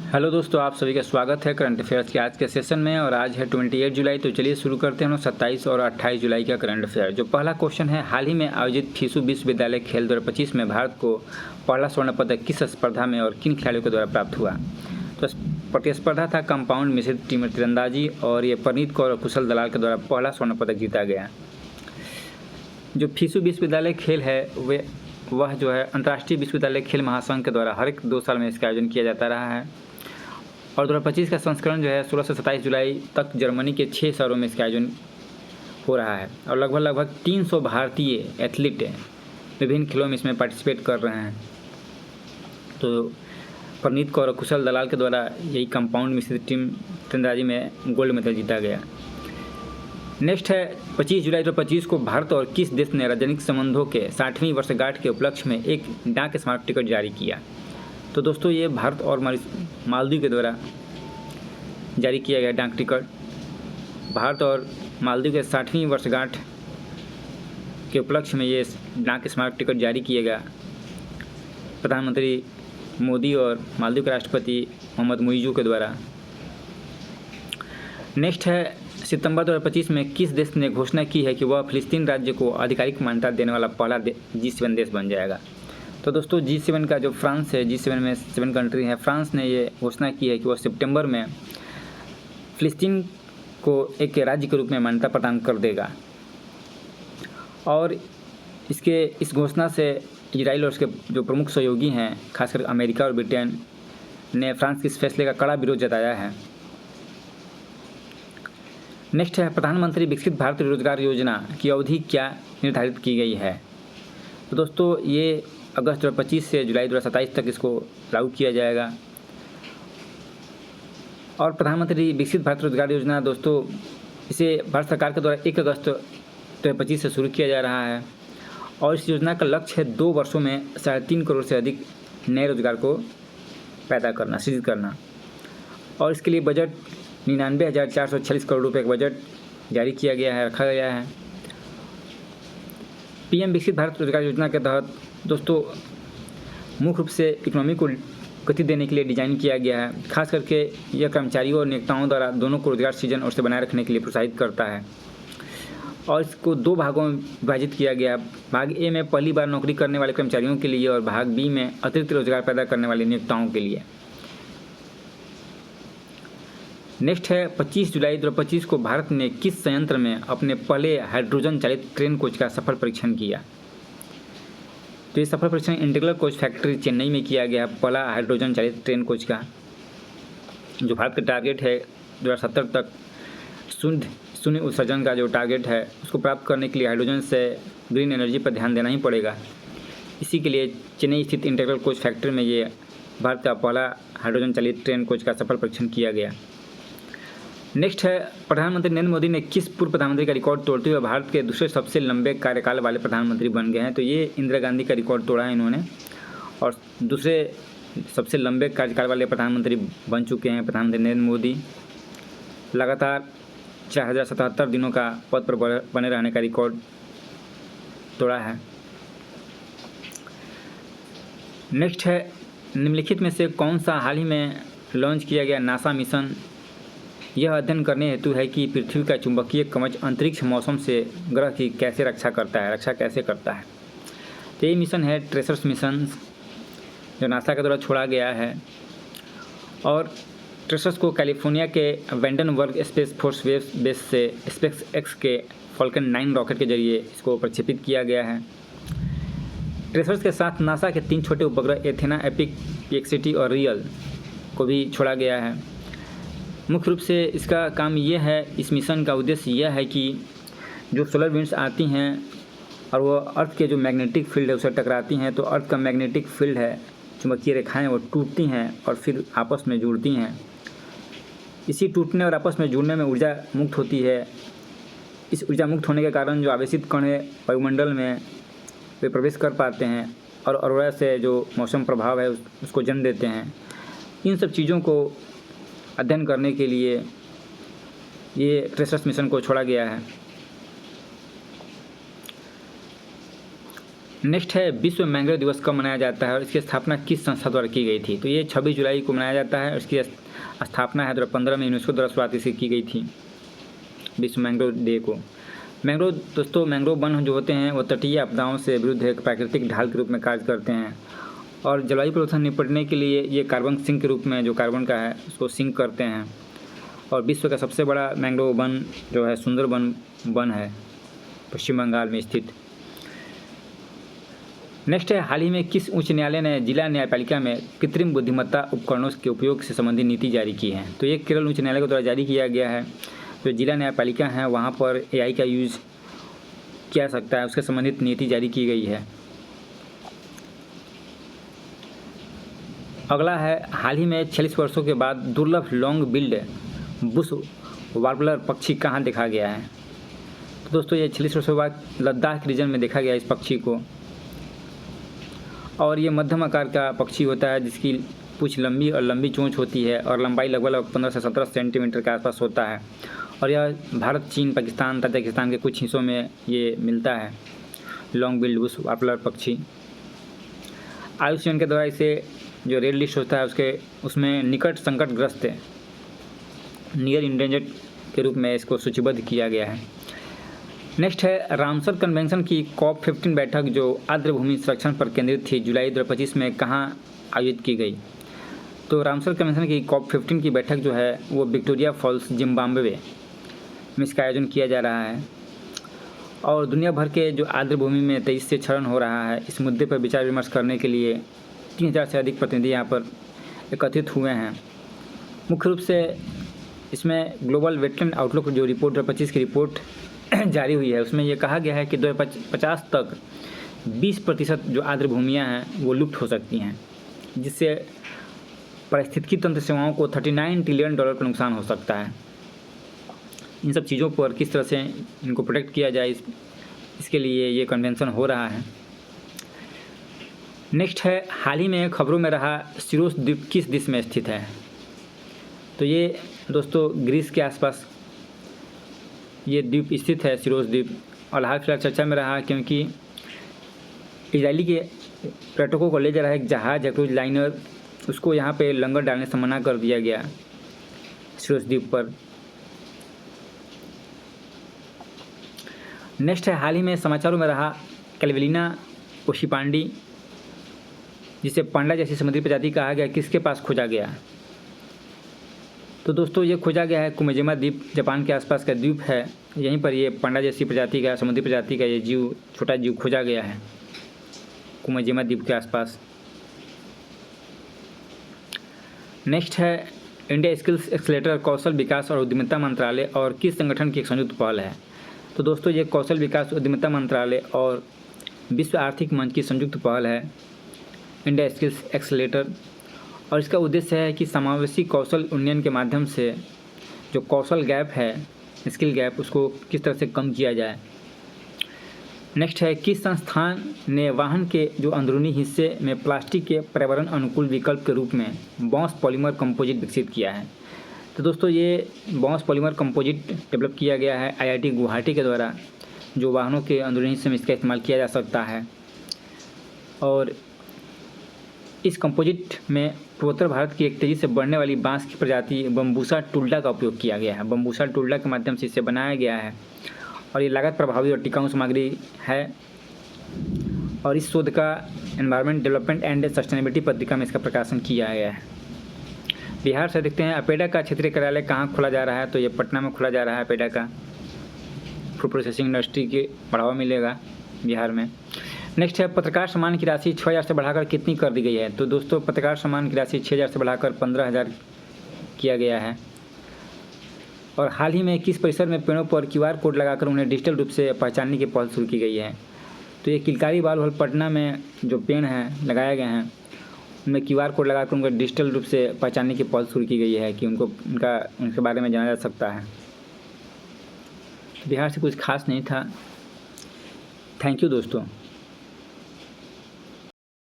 Hello दोस्तों, आप सभी का स्वागत है करंट अफेयर्स के आज के सेशन में। और आज है 28 जुलाई। तो चलिए शुरू करते हैं हम 27 और 28 जुलाई का करंट अफेयर। जो पहला क्वेश्चन है, हाल ही में आयोजित फीसू विश्वविद्यालय खेल 2025 में भारत को पहला स्वर्ण पदक किस स्पर्धा में और किन खिलाड़ियों के द्वारा प्राप्त हुआ? तो प्रतिस्पर्धा था कंपाउंड मिश्रित टीम तीरंदाजी और ये परनीत कौर और कुशल दलाल के द्वारा पहला स्वर्ण पदक जीता गया। जो फीसू विश्वविद्यालय खेल है वह जो है अंतर्राष्ट्रीय विश्वविद्यालय खेल महासंघ के द्वारा हर एक 2 साल में इसका आयोजन किया जाता रहा है। और 2025 का संस्करण जो है 16 से 27 जुलाई तक जर्मनी के 6 शहरों में इसका आयोजन हो रहा है। और लगभग 300 भारतीय एथलीट विभिन्न खेलों में इसमें पार्टिसिपेट कर रहे हैं। तो परनीत कौर और कुशल दलाल के द्वारा यही कंपाउंड मिश्रित टीम तीरंदाजी में गोल्ड मेडल जीता गया। नेक्स्ट है 25 जुलाई 2025 को भारत और किस देश ने राजनयिक संबंधों के 60वीं वर्षगांठ के उपलक्ष्य में एक डाक स्मारक टिकट जारी किया? तो दोस्तों ये भारत और मालदीव के द्वारा जारी किया गया डाक टिकट। भारत और मालदीव के 60वीं वर्षगांठ के उपलक्ष्य में ये डाक स्मारक टिकट जारी किया गया प्रधानमंत्री मोदी और मालदीव के राष्ट्रपति मोहम्मद मुइज़ू के द्वारा। नेक्स्ट है सितंबर 2025 में किस देश ने घोषणा की है कि वह फिलिस्तीन राज्य को आधिकारिक मान्यता देने वाला पहला G7 देश बन जाएगा? तो दोस्तों G7 का जो फ्रांस है, G7 में 7 कंट्री हैं, फ्रांस ने ये घोषणा की है कि वह सितंबर में फिलिस्तीन को एक राज्य के रूप में मान्यता प्रदान कर देगा। और इस घोषणा से इजराइल और उसके जो प्रमुख सहयोगी हैं, खासकर अमेरिका और ब्रिटेन ने फ्रांस के इस फैसले का कड़ा विरोध जताया है। नेक्स्ट है प्रधानमंत्री विकसित भारत रोजगार योजना की अवधि क्या निर्धारित की गई है? तो दोस्तों ये अगस्त 2025 से जुलाई 2027 तक इसको लागू किया जाएगा। और प्रधानमंत्री विकसित भारत रोजगार योजना दोस्तों इसे भारत सरकार के द्वारा 1 अगस्त 2025 से शुरू किया जा रहा है। और इस योजना का लक्ष्य है 2 वर्षों में 3.5 करोड़ से अधिक नए रोजगार को पैदा करना, सृजित करना। और इसके लिए बजट 99,446 करोड़ रुपये का बजट जारी किया गया है, रखा गया है। PM विकसित भारत रोजगार योजना के तहत दोस्तों मुख्य रूप से इकोनॉमी को गति देने के लिए डिज़ाइन किया गया है। खास करके यह कर्मचारियों और नियोक्ताओं द्वारा दोनों को रोजगार सृजन और उसे बनाए रखने के लिए प्रोत्साहित करता है। और इसको 2 भागों में विभाजित किया गया है। भाग ए में पहली बार नौकरी करने वाले कर्मचारियों के लिए और भाग बी में अतिरिक्त रोजगार पैदा करने वाले नियोक्ताओं के लिए। नेक्स्ट है 25 जुलाई 2025 को भारत ने किस संयंत्र में अपने पहले हाइड्रोजन चालित ट्रेन कोच का सफल परीक्षण किया? तो ये सफल परीक्षण इंटीग्रल कोच फैक्ट्री चेन्नई में किया गया पहला हाइड्रोजन चालित ट्रेन कोच का। जो भारत का टारगेट है 2070 तक शून्य उत्सर्जन का जो टारगेट है उसको प्राप्त करने के लिए हाइड्रोजन से ग्रीन एनर्जी पर ध्यान देना ही पड़ेगा। इसी के लिए चेन्नई स्थित इंटीग्रल कोच फैक्ट्री में ये भारत का पहला हाइड्रोजन चालित ट्रेन कोच का सफल परीक्षण किया गया। नेक्स्ट है प्रधानमंत्री नरेंद्र मोदी ने किस पूर्व प्रधानमंत्री का रिकॉर्ड तोड़ते हुए भारत के दूसरे सबसे लंबे कार्यकाल वाले प्रधानमंत्री बन गए हैं? तो ये इंदिरा गांधी का रिकॉर्ड तोड़ा है इन्होंने और दूसरे सबसे लंबे कार्यकाल वाले प्रधानमंत्री बन चुके हैं प्रधानमंत्री नरेंद्र मोदी। लगातार 4077 दिनों का पद पर बने रहने का रिकॉर्ड तोड़ा है। नेक्स्ट है निम्नलिखित में से कौन सा हाल ही में लॉन्च किया गया नासा मिशन यह अध्ययन करने हेतु है कि पृथ्वी का चुंबकीय कवच अंतरिक्ष मौसम से ग्रह की कैसे रक्षा कैसे करता है? तो ये मिशन है ट्रेसर्स मिशन, जो नासा के द्वारा छोड़ा गया है। और ट्रेसर्स को कैलिफोर्निया के वेंडनबर्ग स्पेस फोर्स बेस से स्पेस एक्स के फॉल्कन 9 रॉकेट के जरिए इसको प्रक्षेपित किया गया है। ट्रेसर्स के साथ नासा के 3 छोटे उपग्रह एथेना, एपिक, एक्सिटी और रियल को भी छोड़ा गया है। मुख्य रूप से इसका काम यह है, इस मिशन का उद्देश्य यह है कि जो सोलर विंड्स आती हैं और वो अर्थ के जो मैग्नेटिक फील्ड है उसे टकराती हैं, तो अर्थ का मैग्नेटिक फील्ड है, चुंबकीय रेखाएं वो टूटती हैं और फिर आपस में जुड़ती हैं। इसी टूटने और आपस में जुड़ने में ऊर्जा मुक्त होती है। इस ऊर्जा मुक्त होने के कारण जो आवेशित कण है वायुमंडल में वे प्रवेश कर पाते हैं और ऑरोरा से जो मौसम प्रभाव है उसको जन्म देते हैं। इन सब चीज़ों को अध्ययन करने के लिए ये ट्रेसर्स मिशन को छोड़ा गया है। नेक्स्ट है विश्व मैंग्रोव दिवस कब मनाया जाता है और इसकी स्थापना किस संस्था द्वारा की गई थी। तो ये 26 जुलाई को मनाया जाता है। इसकी स्थापना है 2015 में यूनेस्को द्वारा शुरुआत इसे की गई थी, विश्व मैंग्रोव डे को। मैंग्रोव दोस्तों, मैंग्रोव वन जो होते हैं वो तटीय आपदाओं से विरुद्ध एक प्राकृतिक ढाल के रूप में कार्य करते हैं और जलवायु परिवर्तन निपटने के लिए ये कार्बन सिंक के रूप में जो कार्बन का है उसको सिंक करते हैं। और विश्व का सबसे बड़ा मैंग्रोव वन जो है सुंदरबन वन है, पश्चिम बंगाल में स्थित। नेक्स्ट है हाल ही में किस उच्च न्यायालय ने जिला न्यायपालिका में कृत्रिम बुद्धिमत्ता उपकरणों के उपयोग से संबंधित नीति जारी की है। तो ये केरल उच्च न्यायालय के द्वारा जारी किया गया है। जो जिला न्यायपालिका है वहाँ पर AI का यूज़ किया जा सकता है, उसके संबंधित नीति जारी की गई है। अगला है हाल ही में 46 वर्षों के बाद दुर्लभ लॉन्ग बिल्ड बुश वार्बलर पक्षी कहाँ देखा गया है। तो दोस्तों ये 46 वर्षों के बाद लद्दाख रीजन में देखा गया इस पक्षी को और ये मध्यम आकार का पक्षी होता है जिसकी पूंछ लंबी और लंबी चोंच होती है और लंबाई लगभग 15 से 17 सेंटीमीटर के आसपास होता है और यह भारत, चीन, पाकिस्तान, ताजिकिस्तान के कुछ हिस्सों में ये मिलता है, लॉन्ग बिल्ड बुश वार्बलर पक्षी। IUCN के द्वारा इसे जो रेड लिस्ट होता है उसमें निकट संकटग्रस्त नियर इंडेंजर्ड के रूप में इसको सूचीबद्ध किया गया है। नेक्स्ट है रामसर कन्वेंशन की COP15 बैठक जो आर्द्रभूमि संरक्षण पर केंद्रित थी, जुलाई 2025 में कहाँ आयोजित की गई। तो रामसर कन्वेंशन की COP15 की बैठक जो है वो विक्टोरिया फॉल्स, जिम्बाब्वे में इसका आयोजन किया जा रहा है और दुनिया भर के जो आर्द्रभूमि में 23 से क्षरण हो रहा है इस मुद्दे पर विचार विमर्श करने के लिए 3000 से अधिक प्रतिनिधि यहाँ पर एकत्रित हुए हैं। मुख्य रूप से इसमें ग्लोबल वेटलैंड आउटलुक जो रिपोर्ट 2025 की रिपोर्ट जारी हुई है उसमें ये कहा गया है कि 2050 तक 20% जो आर्द्रभूमियाँ हैं वो लुप्त हो सकती हैं, जिससे पारिस्थितिकी तंत्र सेवाओं को $39 ट्रिलियन का नुकसान हो सकता है। इन सब चीज़ों पर किस तरह से इनको प्रोटेक्ट किया जाए इसके लिए ये कन्वेंशन हो रहा है। नेक्स्ट है हाल ही में खबरों में रहा सिरोस द्वीप किस देश में स्थित है। तो ये दोस्तों ग्रीस के आसपास ये द्वीप स्थित है, सिरोस द्वीप, और हाल फिलहाल चर्चा में रहा क्योंकि इजरायली के पर्यटकों को ले जा रहा है एक जहाज या क्रूज लाइनर, उसको यहाँ पे लंगर डालने से मना कर दिया गया सिरोस द्वीप पर। नेक्स्ट है हाल ही में समाचारों में रहा कैलवेलिना ओशिपांडी, जिसे पांडा जैसी समुद्री प्रजाति कहा गया, किसके पास खोजा गया। तो दोस्तों ये खोजा गया है कुमेजिमा द्वीप, जापान के आसपास का द्वीप है, यहीं पर ये पांडा जैसी प्रजाति का, समुद्री प्रजाति का ये जीव, छोटा जीव खोजा गया है कुमेजिमा द्वीप के आसपास। नेक्स्ट है इंडिया स्किल्स एक्सेलेरेटर कौशल विकास और उद्यमिता मंत्रालय और किस संगठन की एक संयुक्त पहल है। तो दोस्तों ये कौशल विकास उद्यमिता मंत्रालय और विश्व आर्थिक मंच की संयुक्त पहल है इंडिया स्किल्स एक्सेलेरेटर, और इसका उद्देश्य है कि समावेशी कौशल उन्नयन के माध्यम से जो कौशल गैप है, स्किल गैप, उसको किस तरह से कम किया जाए। नेक्स्ट है किस संस्थान ने वाहन के जो अंदरूनी हिस्से में प्लास्टिक के पर्यावरण अनुकूल विकल्प के रूप में बांस पॉलीमर कंपोजिट विकसित किया है। तो दोस्तों ये बांस पॉलीमर कंपोजिट डेवलप किया गया है IIT गुवाहाटी के द्वारा, जो वाहनों के अंदरूनी हिस्से में इसका इस्तेमाल किया जा सकता है। और इस कंपोजिट में पूर्वोत्तर भारत की एक तेज़ी से बढ़ने वाली बांस की प्रजाति बम्बूसा टुल्डा का उपयोग किया गया है। बम्बूसा टुल्डा के माध्यम से इसे बनाया गया है और ये लागत प्रभावी और टिकाऊ सामग्री है। और इस शोध का एनवायरनमेंट डेवलपमेंट एंड सस्टेनेबिलिटी पत्रिका में इसका प्रकाशन किया गया है। बिहार से देखते हैं अपेडा का क्षेत्रीय कार्यालय कहाँ खोला जा रहा है। तो ये पटना में खोला जा रहा है अपेडा का। फूड प्रोसेसिंग इंडस्ट्री के बढ़ावा मिलेगा बिहार में। नेक्स्ट है पत्रकार सम्मान की राशि 6000 से बढ़ाकर कितनी कर दी गई है। तो दोस्तों पत्रकार सम्मान की राशि 6000 से बढ़ाकर 15000 किया गया है। और हाल ही में किस परिसर में पेड़ों पर QR कोड लगाकर उन्हें डिजिटल रूप से पहचानने की पहल शुरू की गई है। तो ये किलकारी बाल हॉल पटना में जो पेड़ हैं लगाए गए हैं उनमें QR कोड लगाकर उनको डिजिटल रूप से पहचानने की पहल शुरू की गई है कि उनके बारे में जाना जा सकता है। बिहार से कुछ खास नहीं था। थैंक यू दोस्तों।